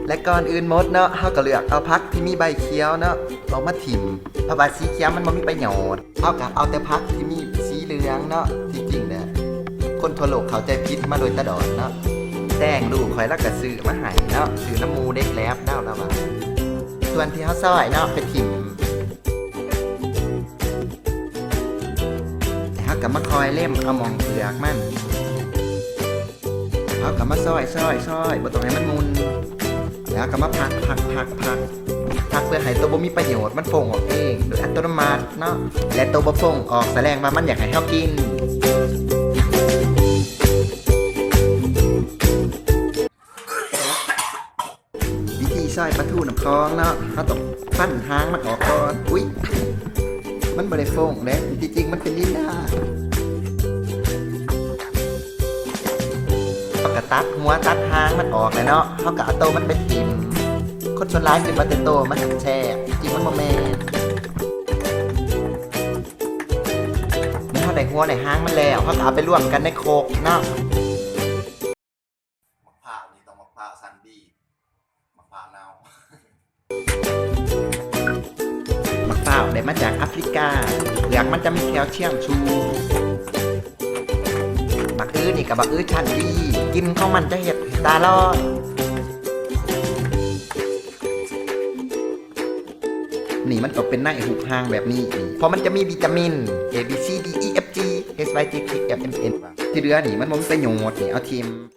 และก่อนอื่นหมดเนาะเขาก็เลือกเอาพักที่มีใบเขียวเนาะเอามาถิ่มเพราะว่าสีเขียวมันบ่มีประโยชน์เขาก็เอาแต่พักที่มีสีเหลืองเนาะที่จริงเนี่ยคนทั่วโลกเขาใจผิดมาโดยตลอดเนาะแต่งลูกข่อยแล้วก็ซื้อมาให้เนาะซื้อน้ำมูเด็กแลบเนาะแล้วว่าส่วนที่เขาซอยเนาะไปถิ่มเขาก็มาคอยเล่มเอามองเปลือกมันเขาก็มาซอยบ่ต้องให้มันมุนแล้วก็มาพักเพื่อให้ตัวบ่มีประโยชน์มันฟงออกเองโดยอัตโนมัติเนาะและตัวบ่ฟงออกแสดงว่ามันอยากให้เฮากินวิธีซอยปลาทูน้ำคลองเนาะเฮาต้องฟันหางมันออกก่อนอุ๊ยมันบ่ได้ฟงเด้จริงๆมันเป็นลิ้นดาเขาก็ตัดหัวตัดหางมันออกเลยเนาะเฮาก็เอาตัวมันไปทิ่มคนส่วนร้ายเป็นมาเตโตมันหักแช่จริงมันโมเมนมันเท่าไหร่หัวไหนห้างมันแล้วเขาก็เอาไปร่วมกันในโคกเนาะมะพร้าวนี่ต้องมะพร้าวซันดี้มะพร้าวเน่ามะพร้าวได้มาจากแอฟริกาเปลือกมันจะมีแคลเซียมชูบักอื้อนี่กับบักอื้อชันดีกินของมันจะเห็ดตาลอดนี่มันตกเป็นหน้าหุบห่างแบบนี้เพราะมันจะมีวิตามิน A B C D E F G H Y G K F M N ที่เรือนี่มันมีประโยชน์นี่เอาทีม